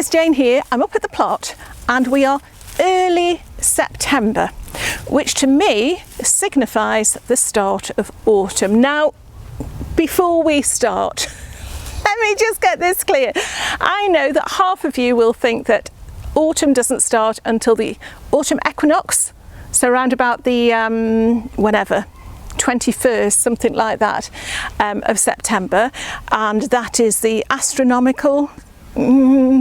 it's Jane here. I'm up at the plot and we are early September, which to me signifies the start of autumn. Now, before we start, let me just get this clear. I know that half of you will think that autumn doesn't start until the autumn equinox, so around about the whenever 21st, something like that, of September, and that is the astronomical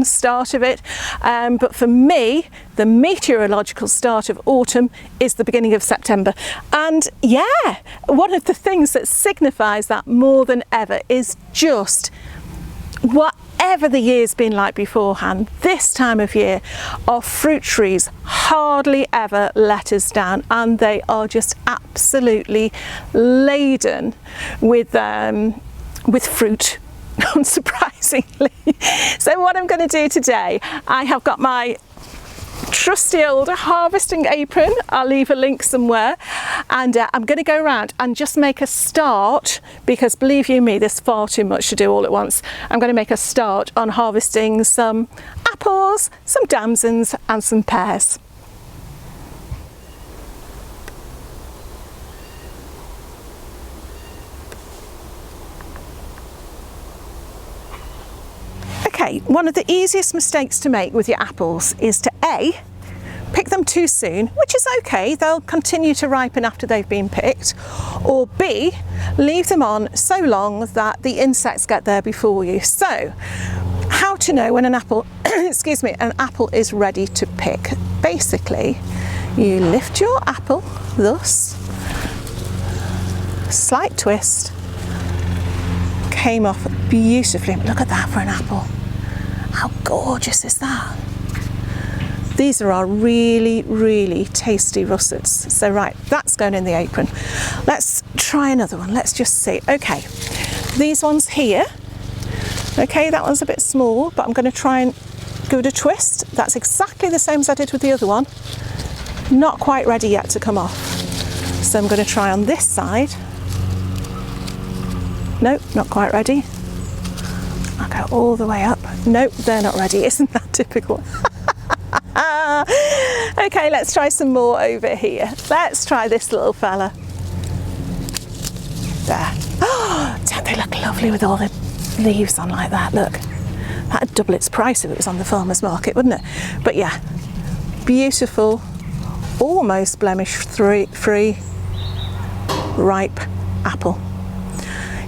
start of it, but for me the meteorological start of autumn is the beginning of September. And yeah, one of the things that signifies that more than ever is just whatever the year's been like beforehand, this time of year our fruit trees hardly ever let us down, and they are just absolutely laden with fruit, unsurprisingly. So what I'm going to do today, I have got my trusty old harvesting apron. I'll leave a link somewhere, and I'm going to go around and just make a start, because believe you me, there's far too much to do all at once. I'm going to make a start on harvesting some apples, some damsons and some pears. Okay, one of the easiest mistakes to make with your apples is to A, pick them too soon, which is okay, they'll continue to ripen after they've been picked, or B, leave them on so long that the insects get there before you. So, how to know when an apple, excuse me, an apple is ready to pick? Basically, you lift your apple, thus, slight twist, came off beautifully. Look at that for an apple. How gorgeous is that? These are our really, really tasty russets. So right, that's going in the apron. Let's try another one. Let's just see. Okay, these ones here. Okay, that one's a bit small, but I'm going to try and give it a twist. That's exactly the same as I did with the other one. Not quite ready yet to come off. So I'm going to try on this side. Nope, not quite ready. I'll go all the way up. Nope, they're not ready. Isn't that typical? Okay, let's try some more over here. Let's try this little fella. There. Oh, don't they look lovely with all the leaves on like that? Look, that'd double its price if it was on the farmer's market, wouldn't it? But yeah, beautiful, almost blemish-free, ripe apple.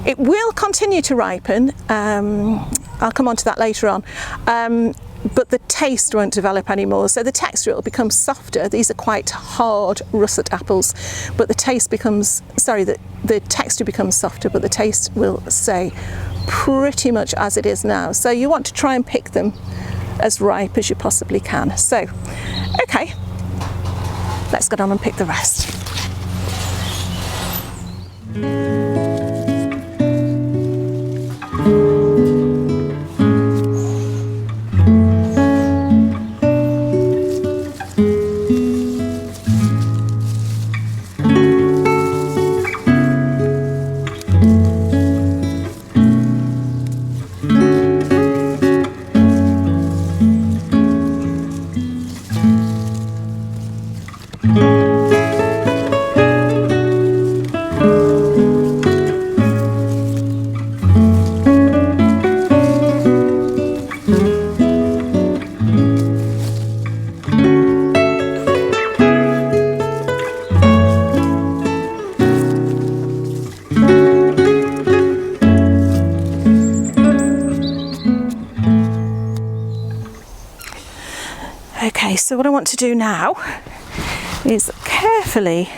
It will continue to ripen, I'll come on to that later on, but the taste won't develop anymore, so the texture will become softer. These are quite hard russet apples, but the taste becomes, sorry, the texture becomes softer, but the taste will stay pretty much as it is now. So you want to try and pick them as ripe as you possibly can. So, okay, let's get on and pick the rest. Okay, so what I want to do now is carefully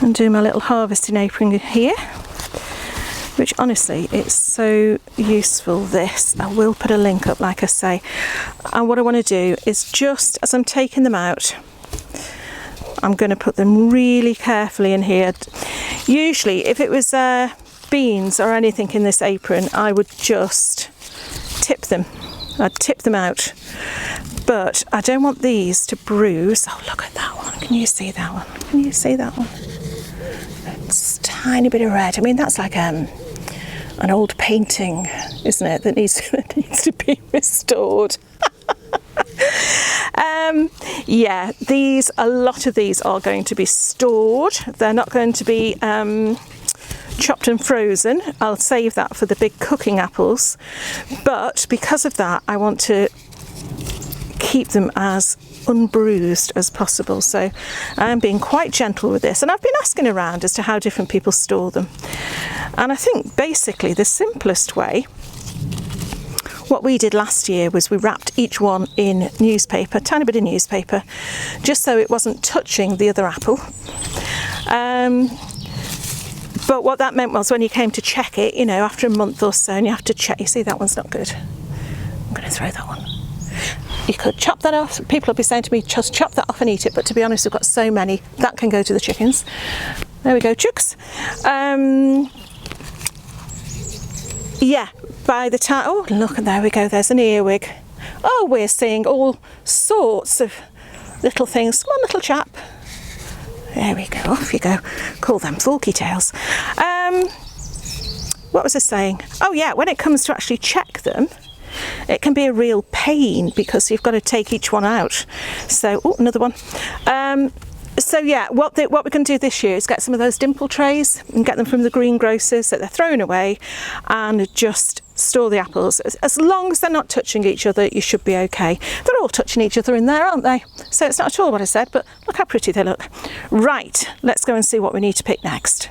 undo my little harvesting apron here, which honestly, it's so useful, this. I will put a link up, like I say. And what I want to do is, just as I'm taking them out, I'm going to put them really carefully in here. Usually, if it was beans or anything in this apron, I would just tip them. I'd tip them out. But I don't want these to bruise. Oh, look at that one. Can you see that one? Can you see that one? It's a tiny bit of red. I mean, that's like an old painting, isn't it, that needs to be restored. Yeah, a lot of these are going to be stored. They're not going to be chopped and frozen. I'll save that for the big cooking apples, but because of that I want to keep them as unbruised as possible, so I'm being quite gentle with this, and I've been asking around as to how different people store them, and I think basically the simplest way, what we did last year, was we wrapped each one in newspaper, tiny bit of newspaper, just so it wasn't touching the other apple. But what that meant was when you came to check it, you know, after a month or so, and you have to check, you see that one's not good. I'm going to throw that one. You could chop that off. People will be saying to me, just chop that off and eat it. But to be honest, we've got so many, that can go to the chickens. There we go, chooks. Yeah, by the time, oh look, and there we go, there's an earwig. Oh, we're seeing all sorts of little things. Come on, little chap. There we go, off you go. Call them forky tails. What was I saying? Oh yeah, when it comes to actually check them, it can be a real pain because you've got to take each one out. So, oh, another one. So yeah, what we're going to do this year is get some of those dimple trays and get them from the greengrocers that they're thrown away, and just store the apples. As long as they're not touching each other, you should be okay. They're all touching each other in there, aren't they? So it's not at all what I said, but look how pretty they look. Right, let's go and see what we need to pick next.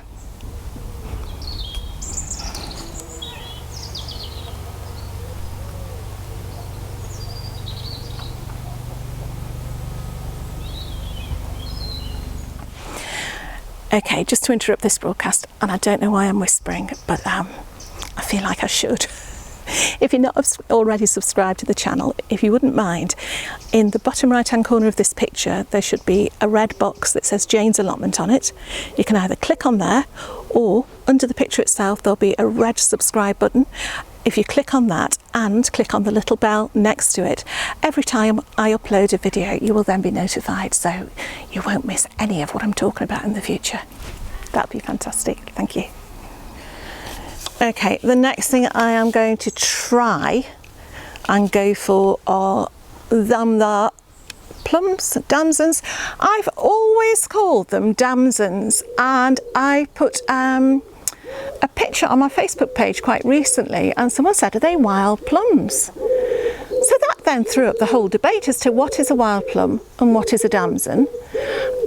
Okay, just to interrupt this broadcast, and I don't know why I'm whispering, but I feel like I should. If you're not already subscribed to the channel, if you wouldn't mind, in the bottom right hand corner of this picture there should be a red box that says Jane's Allotment on it. You can either click on there, or under the picture itself there'll be a red subscribe button. If you click on that and click on the little bell next to it, every time I upload a video you will then be notified, so you won't miss any of what I'm talking about in the future. That'd be fantastic, thank you. Okay, the next thing I am going to try and go for are the plums, damsons. I've always called them damsons, and I put a picture on my Facebook page quite recently, and someone said, are they wild plums? So that then threw up the whole debate as to what is a wild plum and what is a damson.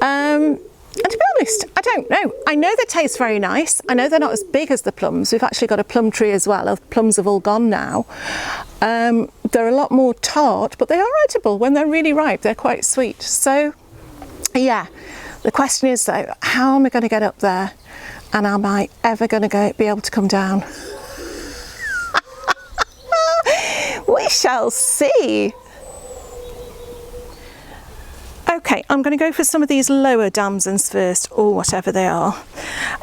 And to be honest, I don't know. I know they taste very nice. I know they're not as big as the plums. We've actually got a plum tree as well. Plums have all gone now. They're a lot more tart, but they are edible when they're really ripe. They're quite sweet. So yeah, the question is though, how am I going to get up there? And am I ever going to be able to come down? We shall see. Okay, I'm going to go for some of these lower damsons first, or whatever they are.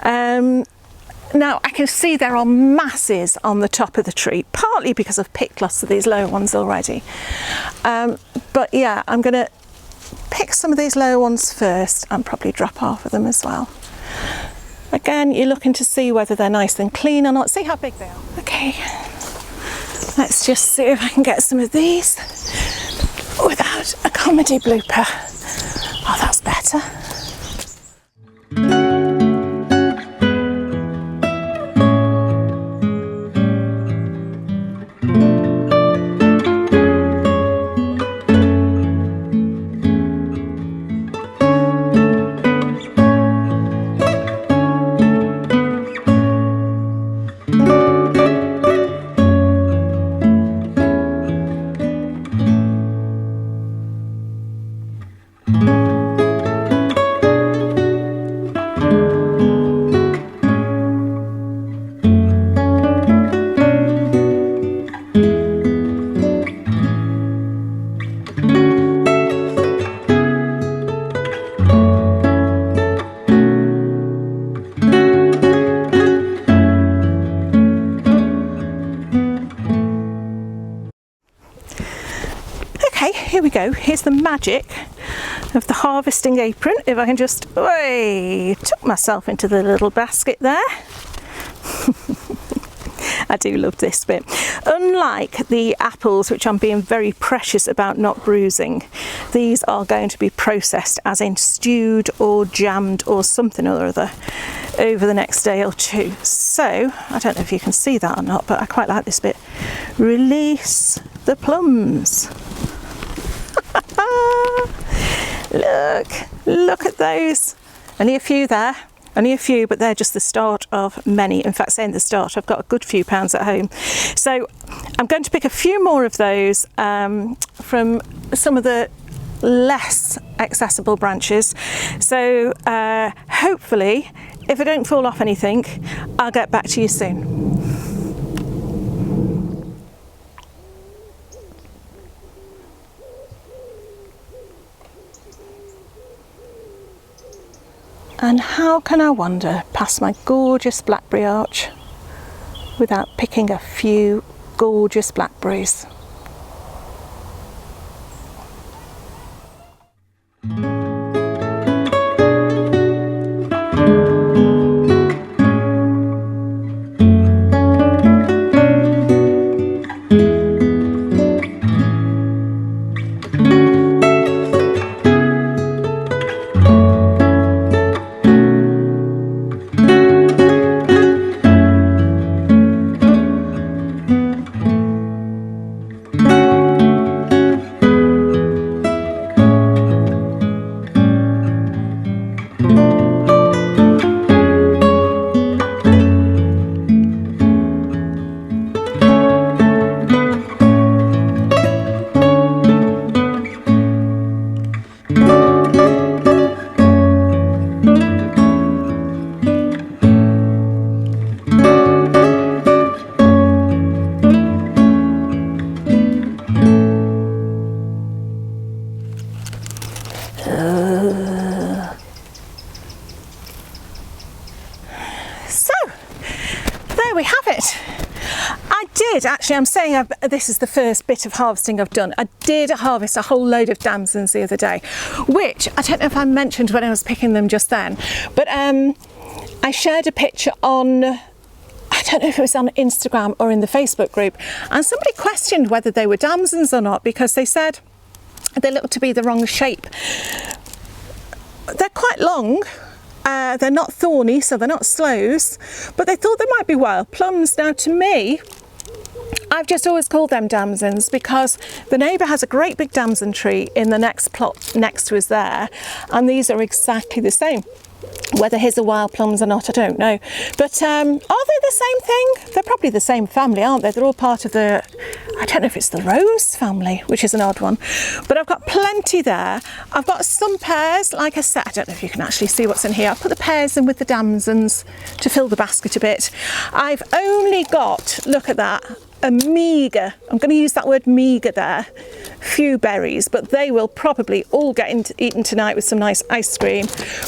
Now I can see there are masses on the top of the tree, partly because I've picked lots of these lower ones already. But yeah, I'm going to pick some of these lower ones first and probably drop half of them as well. Again, you're looking to see whether they're nice and clean or not. See how big they are. Okay, let's just see if I can get some of these without a comedy blooper. Oh, that's better. Here we go, here's the magic of the harvesting apron. If I can just, tuck myself into the little basket there. I do love this bit. Unlike the apples, which I'm being very precious about not bruising, these are going to be processed as in stewed or jammed or something or other over the next day or two. So I don't know if you can see that or not, but I quite like this bit. Release the plums. Look at those. Only a few there. Only a few, but they're just the start of many. In fact, saying the start, I've got a good few pounds at home. So I'm going to pick a few more of those from some of the less accessible branches. So hopefully, if I don't fall off anything, I'll get back to you soon. And how can I wander past my gorgeous blackberry arch without picking a few gorgeous blackberries? Actually, I'm saying this is the first bit of harvesting I've done. I did harvest a whole load of damsons the other day, which I don't know if I mentioned when I was picking them just then, but I shared a picture on, I don't know if it was on Instagram or in the Facebook group, and somebody questioned whether they were damsons or not because they said they looked to be the wrong shape. They're quite long. They're not thorny, so they're not sloes, but they thought they might be wild plums. Now, to me, I've just always called them damsons because the neighbour has a great big damson tree in the next plot next to us there, and these are exactly the same. Whether his are wild plums or not, I don't know. But are they the same thing? They're probably the same family, aren't they? They're all part of the, I don't know if it's the rose family, which is an odd one. But I've got plenty there. I've got some pears, like I said. I don't know if you can actually see what's in here. I've put the pears in with the damsons to fill the basket a bit. I've only got, look at that, a meagre, I'm going to use that word meagre there, few berries, but they will probably all get eaten tonight with some nice ice cream.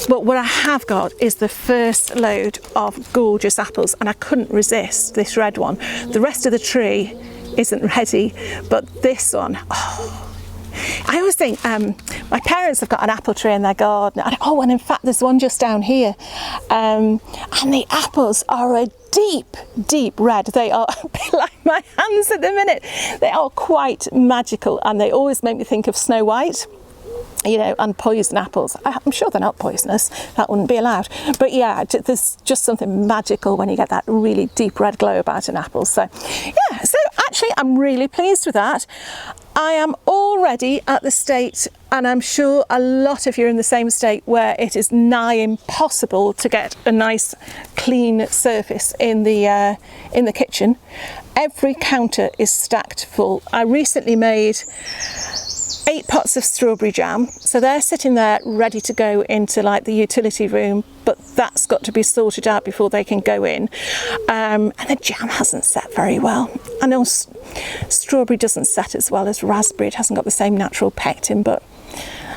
But what I have got is the first load of gorgeous apples, and I couldn't resist this red one. The rest of the tree isn't ready, but this one, oh, I always think my parents have got an apple tree in their garden, and in fact there's one just down here, and the apples are a deep red. They are a bit like my hands at the minute. They are quite magical, and they always make me think of Snow White, you know, and poison apples. I'm sure they're not poisonous, that wouldn't be allowed, but yeah, there's just something magical when you get that really deep red glow about an apple. So yeah, so actually I'm really pleased with that. I am already at the state, and I'm sure a lot of you are in the same state, where it is nigh impossible to get a nice clean surface in the kitchen. Every counter is stacked full. I recently made 8 pots of strawberry jam, so they're sitting there ready to go into like the utility room, but that's got to be sorted out before they can go in. And the jam hasn't set very well. I know strawberry doesn't set as well as raspberry. It hasn't got the same natural pectin, but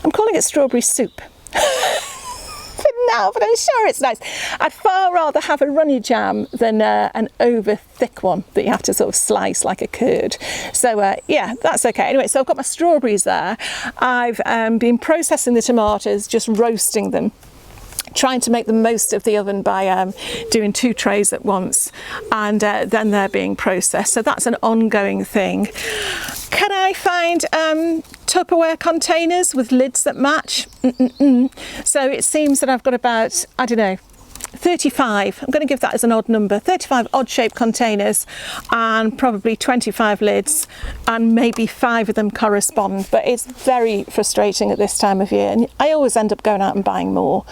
I'm calling it strawberry soup for now, but I'm sure it's nice. I'd far rather have a runny jam than an over thick one that you have to sort of slice like a curd. So yeah, that's okay. Anyway, so I've got my strawberries there. I've been processing the tomatoes, just roasting them. trying to make the most of the oven by doing 2 trays at once, and then they're being processed. So that's an ongoing thing. Can I find Tupperware containers with lids that match? So it seems that I've got about, I don't know, 35, I'm going to give that as an odd number, 35 odd shaped containers and probably 25 lids, and maybe 5 of them correspond, but it's very frustrating at this time of year, and I always end up going out and buying more,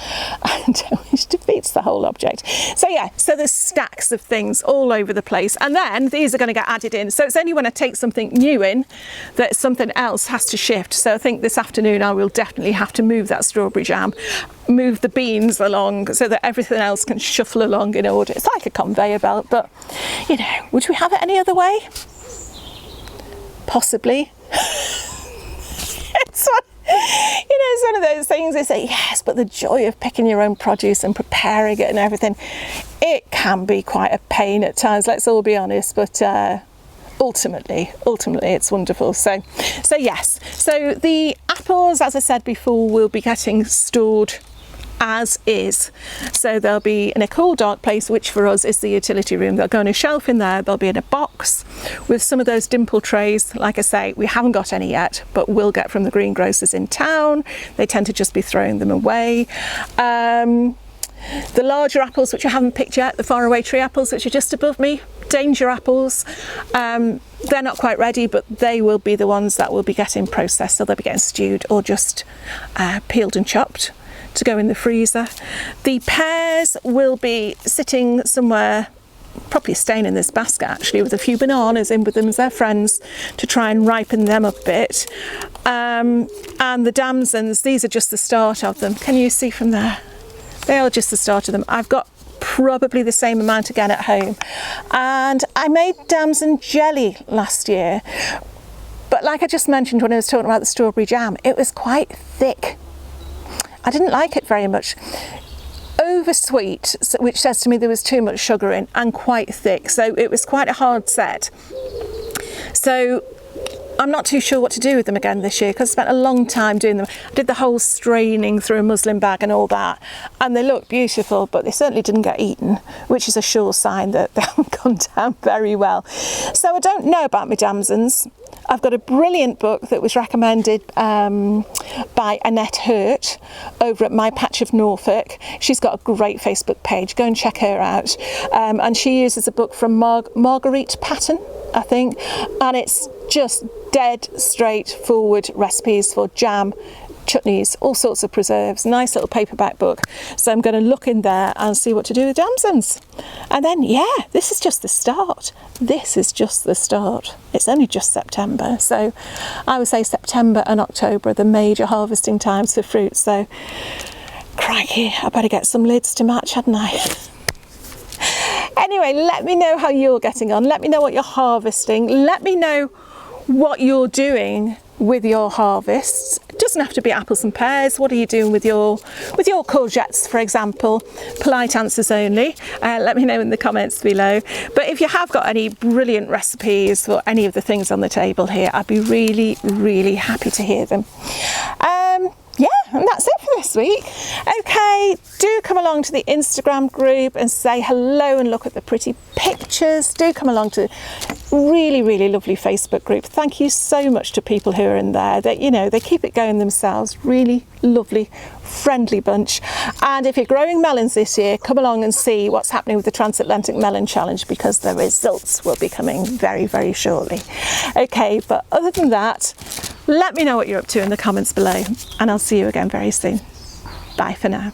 which defeats the whole object. So yeah, so there's stacks of things all over the place, and then these are going to get added in, so it's only when I take something new in that something else has to shift. So I think this afternoon I will definitely have to move that strawberry jam, move the beans along so that everything else can shuffle along in order. It's like a conveyor belt, but you know, would we have it any other way? Possibly. It's one of those things they say, yes, but the joy of picking your own produce and preparing it and everything, it can be quite a pain at times, let's all be honest, but ultimately it's wonderful. So yes, so the apples, as I said before, will be getting stored as is. So they'll be in a cool, dark place, which for us is the utility room. They'll go on a shelf in there, they'll be in a box with some of those dimple trays. Like I say, we haven't got any yet, but we'll get from the greengrocers in town. They tend to just be throwing them away. The larger apples, which I haven't picked yet, the faraway tree apples, which are just above me, danger apples, they're not quite ready, but they will be the ones that will be getting processed. So they'll be getting stewed or just peeled and chopped to go in the freezer. The pears will be sitting somewhere, probably staying in this basket actually, with a few bananas in with them as their friends to try and ripen them up a bit. And the damsons, these are just the start of them. Can you see from there? They are just the start of them. I've got probably the same amount again at home, and I made damson jelly last year, but like I just mentioned when I was talking about the strawberry jam, it was quite thick. I didn't like it very much. Over sweet, which says to me there was too much sugar in, and quite thick, so it was quite a hard set. So I'm not too sure what to do with them again this year, because I spent a long time doing them. I did the whole straining through a muslin bag and all that, and they look beautiful, but they certainly didn't get eaten, which is a sure sign that they haven't gone down very well. So I don't know about my damsons. I've got a brilliant book that was recommended by Annette Hurt over at My Patch of Norfolk. She's got a great Facebook page, go and check her out. And she uses a book from Marguerite Patton, I think, and it's just dead straightforward recipes for jam, chutneys, all sorts of preserves. Nice little paperback book. So I'm going to look in there and see what to do with damsons. And then, yeah, this is just the start. This is just the start. It's only just September. So I would say September and October are the major harvesting times for fruit. So, crikey, I better get some lids to match, hadn't I? Anyway, let me know how you're getting on. Let me know what you're harvesting. Let me know what you're doing with your harvests. It doesn't have to be apples and pears. What are you doing with your courgettes, for example? Polite answers only. Let me know in the comments below. But if you have got any brilliant recipes for any of the things on the table here, I'd be really, really happy to hear them. Yeah, and that's it for this week. Okay, do come along to the Instagram group and say hello and look at the pretty pictures. Do come along to really, really lovely Facebook group. Thank you so much to people who are in there. That, you know, they keep it going themselves. Really lovely, friendly bunch. And if you're growing melons this year, come along and see what's happening with the Transatlantic Melon Challenge, because the results will be coming very, very shortly. Okay, but other than that, let me know what you're up to in the comments below, and I'll see you again very soon. Bye for now.